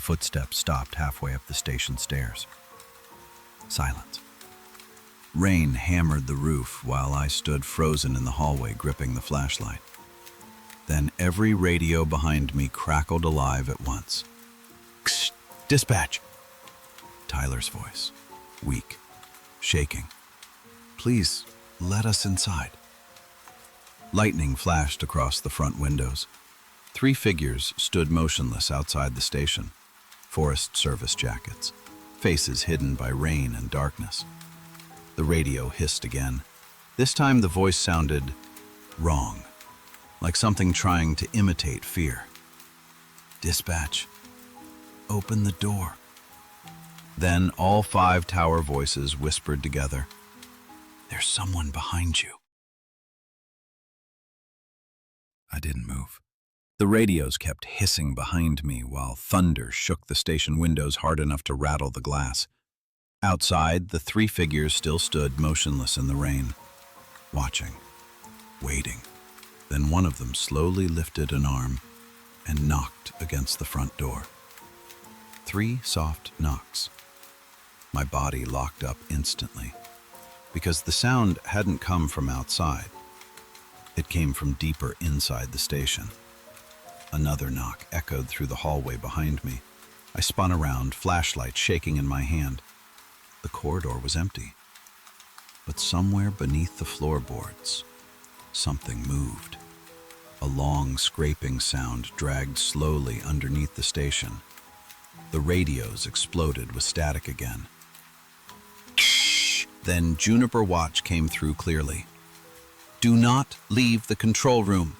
footsteps stopped halfway up the station stairs. Silence. Rain hammered the roof while I stood frozen in the hallway gripping the flashlight. Then every radio behind me crackled alive at once. Ksh, dispatch! Tyler's voice, weak, shaking. Please, let us inside. Lightning flashed across the front windows. 3 figures stood motionless outside the station, Forest Service jackets, faces hidden by rain and darkness. The radio hissed again. This time the voice sounded wrong, like something trying to imitate fear. Dispatch, open the door. Then all 5 tower voices whispered together, there's someone behind you. I didn't move. The radios kept hissing behind me while thunder shook the station windows hard enough to rattle the glass. Outside, the 3 figures still stood motionless in the rain, watching, waiting. Then one of them slowly lifted an arm and knocked against the front door. 3 soft knocks. My body locked up instantly, because the sound hadn't come from outside. It came from deeper inside the station. Another knock echoed through the hallway behind me. I spun around, flashlight shaking in my hand. The corridor was empty. But somewhere beneath the floorboards, something moved. A long scraping sound dragged slowly underneath the station. The radios exploded with static again. Then Juniper Watch came through clearly. Do not leave the control room.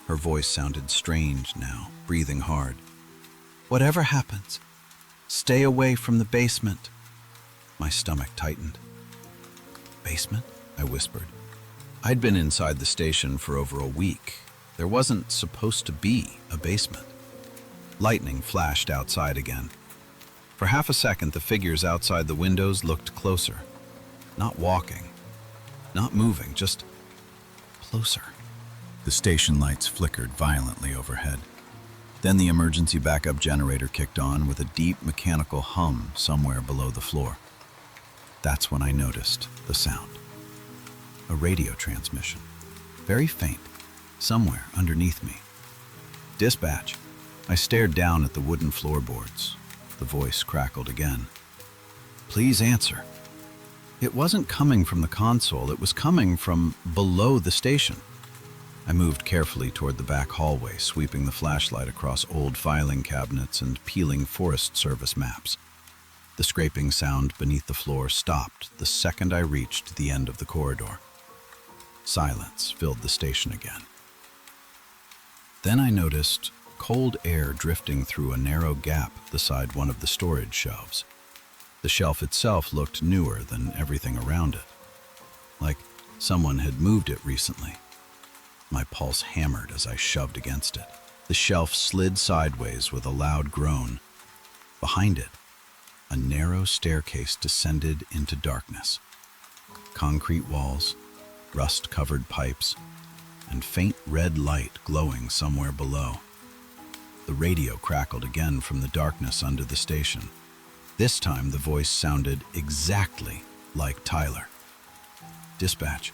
Her voice sounded strange now, breathing hard. Whatever happens, stay away from the basement. My stomach tightened. Basement? I whispered. I'd been inside the station for over a week. There wasn't supposed to be a basement. Lightning flashed outside again. For half a second, the figures outside the windows looked closer. Not walking, not moving, just closer. The station lights flickered violently overhead. Then the emergency backup generator kicked on with a deep mechanical hum somewhere below the floor. That's when I noticed the sound. A radio transmission, very faint, somewhere underneath me. Dispatch. I stared down at the wooden floorboards. The voice crackled again. Please answer. It wasn't coming from the console, it was coming from below the station. I moved carefully toward the back hallway, sweeping the flashlight across old filing cabinets and peeling Forest Service maps. The scraping sound beneath the floor stopped the second I reached the end of the corridor. Silence filled the station again. Then I noticed cold air drifting through a narrow gap beside one of the storage shelves. The shelf itself looked newer than everything around it, like someone had moved it recently. My pulse hammered as I shoved against it. The shelf slid sideways with a loud groan. Behind it, a narrow staircase descended into darkness. Concrete walls, rust-covered pipes, and faint red light glowing somewhere below. The radio crackled again from the darkness under the station. This time the voice sounded exactly like Tyler. Dispatch.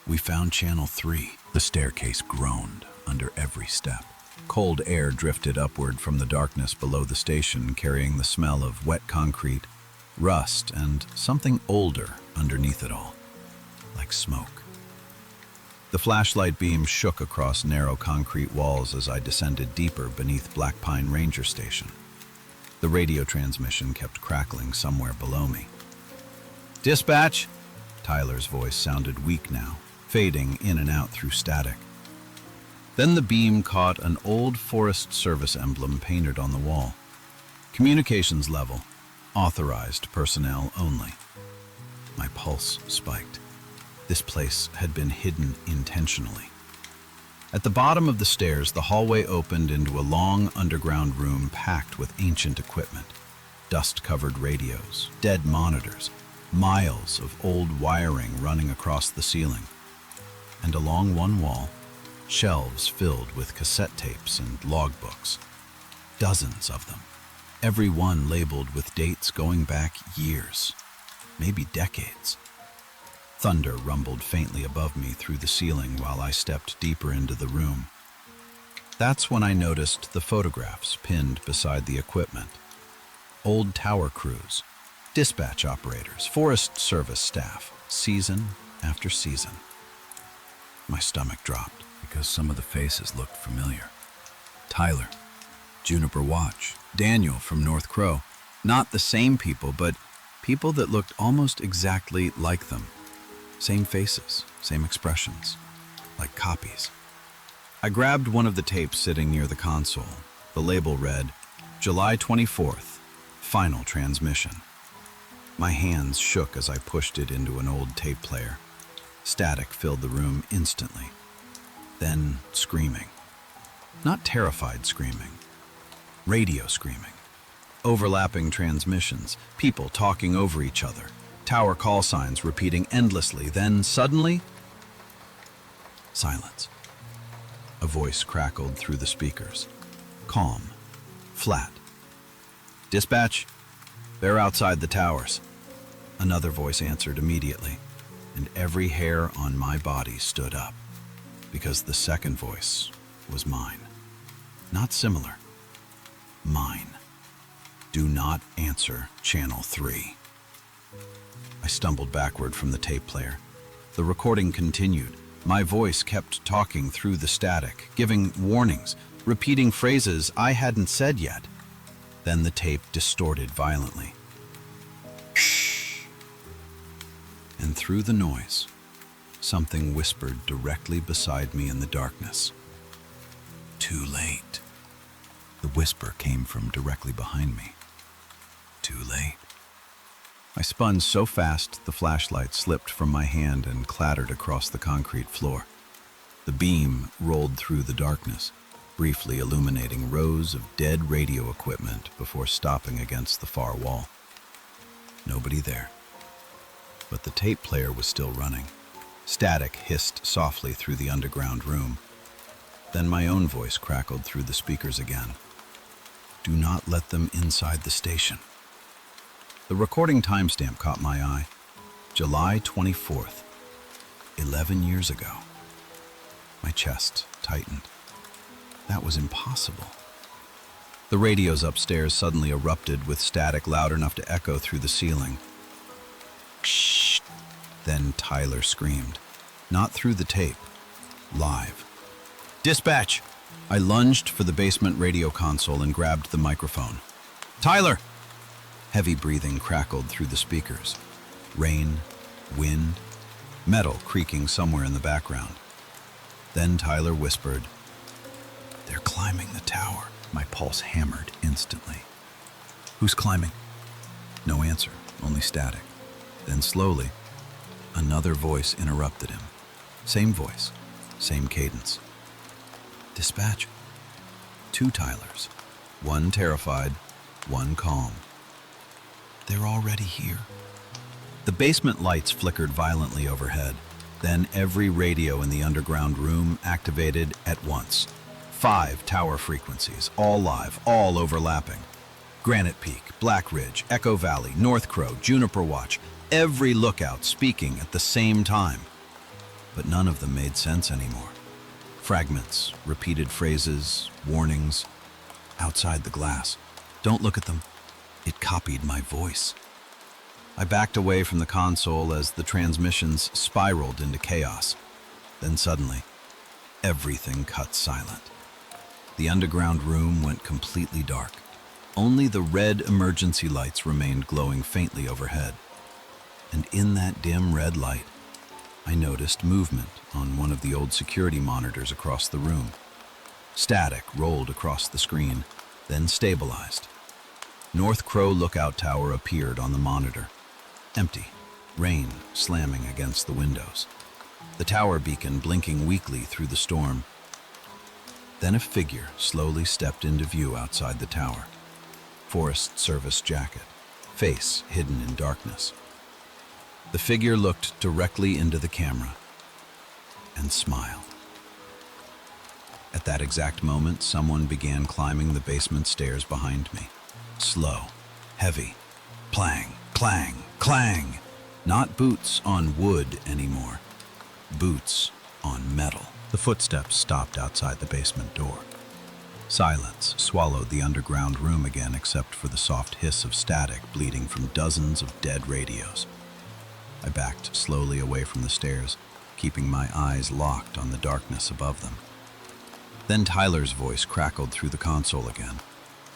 We found channel 3. The staircase groaned under every step. Cold air drifted upward from the darkness below the station, carrying the smell of wet concrete, rust, and something older underneath it all, like smoke. The flashlight beam shook across narrow concrete walls as I descended deeper beneath Black Pine Ranger Station. The radio transmission kept crackling somewhere below me. Dispatch! Tyler's voice sounded weak now, fading in and out through static. Then the beam caught an old Forest Service emblem painted on the wall. Communications level, authorized personnel only. My pulse spiked. This place had been hidden intentionally. At the bottom of the stairs, the hallway opened into a long underground room packed with ancient equipment, dust-covered radios, dead monitors, miles of old wiring running across the ceiling. And along one wall, shelves filled with cassette tapes and logbooks, dozens of them. every one labeled with dates going back years, maybe decades. Thunder rumbled faintly above me through the ceiling while I stepped deeper into the room. That's when I noticed the photographs pinned beside the equipment. Old tower crews, dispatch operators, Forest Service staff, season after season. My stomach dropped because some of the faces looked familiar. Tyler, Juniper Watch, Daniel from North Crow. Not the same people, but people that looked almost exactly like them. Same faces, same expressions, like copies. I grabbed one of the tapes sitting near the console. The label read, July 24th, final transmission. My hands shook as I pushed it into an old tape player. Static filled the room instantly. Then screaming. Not terrified screaming. Radio screaming. Overlapping transmissions, people talking over each other, tower call signs repeating endlessly. Then suddenly, silence. A voice crackled through the speakers. Calm. Flat. Dispatch, they're outside the towers. Another voice answered immediately, and every hair on my body stood up, because the second voice was mine. Not similar. Mine. Do not answer Channel 3. I stumbled backward from the tape player. The recording continued. My voice kept talking through the static, giving warnings, repeating phrases I hadn't said yet. Then the tape distorted violently. Shh. And through the noise, something whispered directly beside me in the darkness. Too late. The whisper came from directly behind me. Too late. I spun so fast the flashlight slipped from my hand and clattered across the concrete floor. The beam rolled through the darkness, briefly illuminating rows of dead radio equipment before stopping against the far wall. Nobody there. But the tape player was still running. Static hissed softly through the underground room. Then my own voice crackled through the speakers again. Do not let them inside the station. The recording timestamp caught my eye. July 24th, 11 years ago. My chest tightened. That was impossible. The radios upstairs suddenly erupted with static loud enough to echo through the ceiling. Shh! Then Tyler screamed. Not through the tape. Live. Dispatch! I lunged for the basement radio console and grabbed the microphone. Tyler! Heavy breathing crackled through the speakers. Rain, wind, metal creaking somewhere in the background. Then Tyler whispered, They're climbing the tower. My pulse hammered instantly. Who's climbing? No answer, only static. Then slowly, another voice interrupted him. Same voice, same cadence. Dispatch. 2 Tylers. One terrified, one calm. They're already here. The basement lights flickered violently overhead. Then every radio in the underground room activated at once. 5 tower frequencies, all live, all overlapping. Granite Peak, Black Ridge, Echo Valley, North Crow, Juniper Watch, every lookout speaking at the same time. But none of them made sense anymore. Fragments, repeated phrases, warnings. Outside the glass. Don't look at them. It copied my voice. I backed away from the console as the transmissions spiraled into chaos. Then suddenly, everything cut silent. The underground room went completely dark. Only the red emergency lights remained glowing faintly overhead. And in that dim red light, I noticed movement on one of the old security monitors across the room. Static rolled across the screen, then stabilized. North Crow Lookout Tower appeared on the monitor. Empty, rain slamming against the windows. The tower beacon blinking weakly through the storm. Then a figure slowly stepped into view outside the tower. Forest Service jacket, face hidden in darkness. The figure looked directly into the camera and smiled. At that exact moment, someone began climbing the basement stairs behind me. Slow, heavy, clang, clang, clang. Not boots on wood anymore. Boots on metal. The footsteps stopped outside the basement door. Silence swallowed the underground room again, except for the soft hiss of static bleeding from dozens of dead radios. I backed slowly away from the stairs, keeping my eyes locked on the darkness above them. Then Tyler's voice crackled through the console again.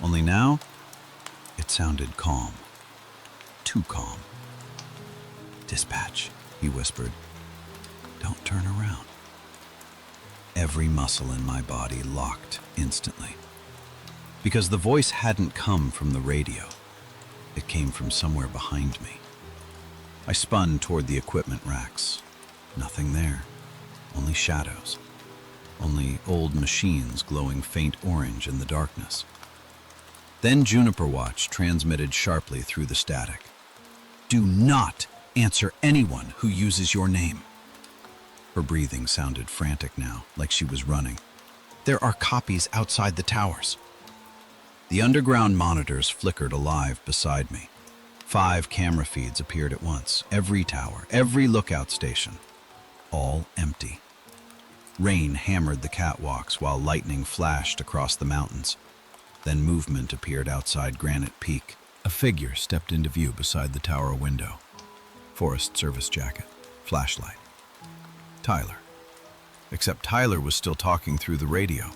Only now, it sounded calm. Too calm. "Dispatch," he whispered. "Don't turn around." Every muscle in my body locked instantly. Because the voice hadn't come from the radio. It came from somewhere behind me. I spun toward the equipment racks. Nothing there. Only shadows. Only old machines glowing faint orange in the darkness. Then Juniper Watch transmitted sharply through the static. "Do not answer anyone who uses your name." Her breathing sounded frantic now, like she was running. "There are copies outside the towers." The underground monitors flickered alive beside me. 5 camera feeds appeared at once. Every tower, every lookout station. All empty. Rain hammered the catwalks while lightning flashed across the mountains. Then movement appeared outside Granite Peak. A figure stepped into view beside the tower window. Forest Service jacket, flashlight. Tyler. Except Tyler was still talking through the radio.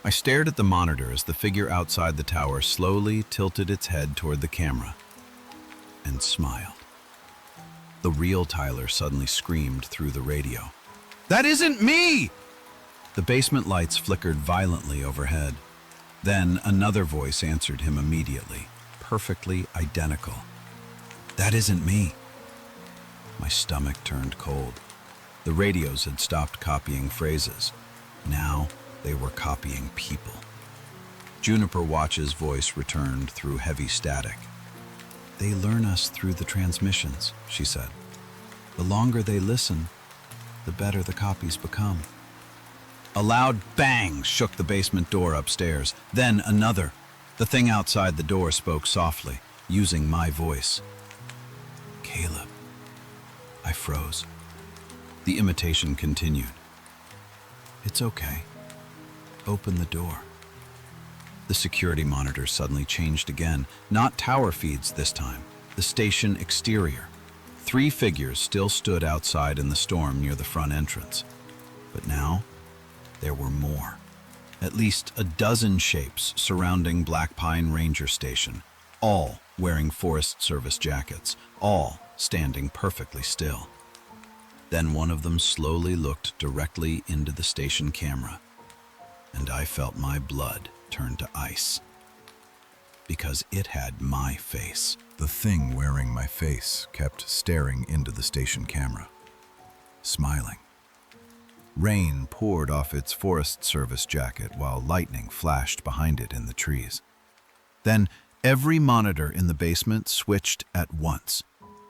I stared at the monitor as the figure outside the tower slowly tilted its head toward the camera and smiled. The real Tyler suddenly screamed through the radio. "That isn't me!" The basement lights flickered violently overhead. Then another voice answered him immediately, perfectly identical. "That isn't me." My stomach turned cold. The radios had stopped copying phrases. Now they were copying people. Juniper Watch's voice returned through heavy static. "They learn us through the transmissions," she said. "The longer they listen, the better the copies become." A loud bang shook the basement door upstairs. Then another. The thing outside the door spoke softly, using my voice. "Caleb." I froze. The imitation continued. "It's okay. Open the door." The security monitor suddenly changed again. Not tower feeds this time. The station exterior. 3 figures still stood outside in the storm near the front entrance. But now, there were more. At least a dozen shapes surrounding Black Pine Ranger Station, all wearing Forest Service jackets, all standing perfectly still. Then one of them slowly looked directly into the station camera, and I felt my blood turn to ice. Because it had my face. The thing wearing my face kept staring into the station camera, smiling. Rain poured off its Forest Service jacket while lightning flashed behind it in the trees. Then every monitor in the basement switched at once.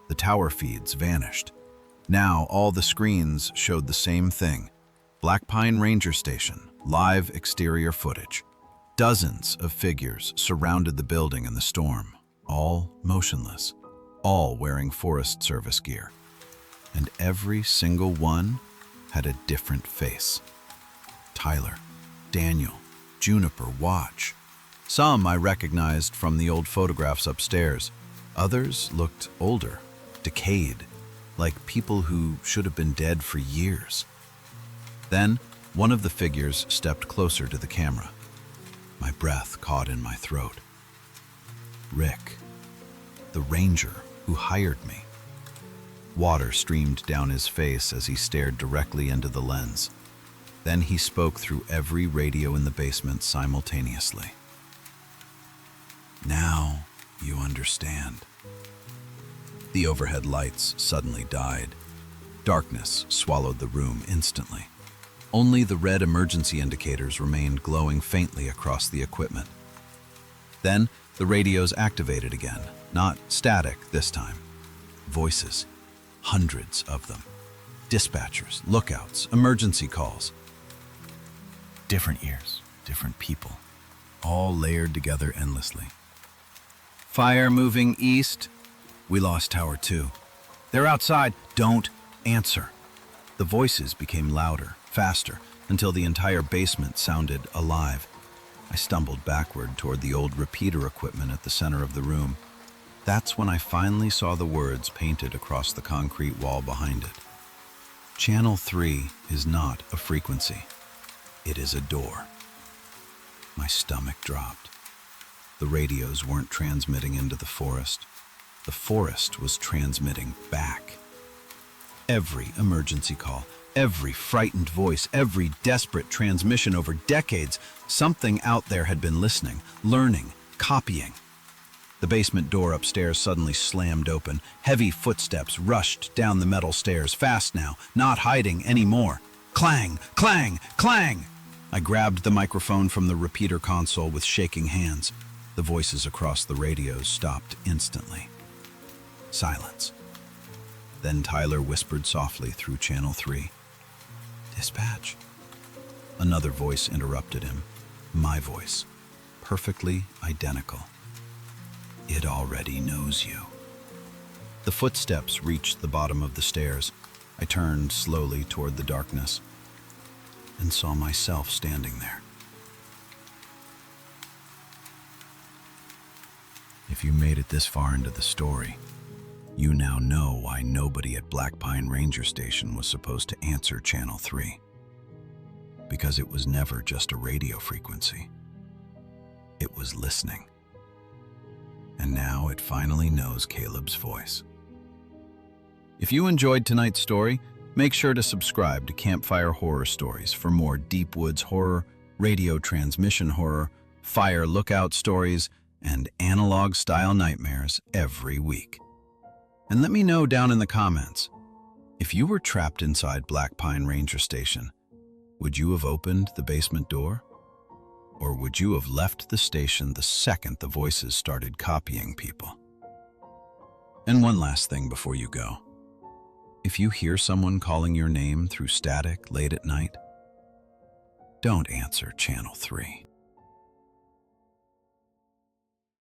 The tower feeds vanished. Now all the screens showed the same thing. Black Pine Ranger Station, live exterior footage. Dozens of figures surrounded the building in the storm, all motionless, all wearing Forest Service gear. And every single one had a different face. Tyler, Daniel, Juniper Watch. Some I recognized from the old photographs upstairs. Others looked older, decayed, like people who should have been dead for years. Then, one of the figures stepped closer to the camera. My breath caught in my throat. Rick, the ranger who hired me. Water streamed down his face as he stared directly into the lens. Then he spoke through every radio in the basement simultaneously. "Now you understand." The overhead lights suddenly died. Darkness swallowed the room instantly. Only the red emergency indicators remained glowing faintly across the equipment. Then the radios activated again, not static this time. Voices, hundreds of them. Dispatchers, lookouts, emergency calls. Different ears, different people, all layered together endlessly. Fire moving east. We lost Tower 2. They're outside. Don't answer. The voices became louder, faster, until the entire basement sounded alive. I stumbled backward toward the old repeater equipment at the center of the room. That's when I finally saw the words painted across the concrete wall behind it. Channel 3 is not a frequency. It is a door. My stomach dropped. The radios weren't transmitting into the forest. The forest was transmitting back. Every emergency call, every frightened voice, every desperate transmission over decades, something out there had been listening, learning, copying. The basement door upstairs suddenly slammed open. Heavy footsteps rushed down the metal stairs, fast now, not hiding anymore. Clang, clang, clang! I grabbed the microphone from the repeater console with shaking hands. The voices across the radios stopped instantly. Silence. Then Tyler whispered softly through Channel 3. "Dispatch." Another voice interrupted him. My voice. Perfectly identical. "It already knows you." The footsteps reached the bottom of the stairs. I turned slowly toward the darkness and saw myself standing there. If you made it this far into the story, you now know why nobody at Black Pine Ranger Station was supposed to answer Channel 3. Because it was never just a radio frequency. It was listening. And now it finally knows Caleb's voice. If you enjoyed tonight's story, make sure to subscribe to Campfire Horror Stories for more deep woods horror, radio transmission horror, fire lookout stories, and analog-style nightmares every week. And let me know down in the comments, if you were trapped inside Black Pine Ranger Station, would you have opened the basement door? Or would you have left the station the second the voices started copying people? And one last thing before you go. If you hear someone calling your name through static late at night, don't answer Channel 3.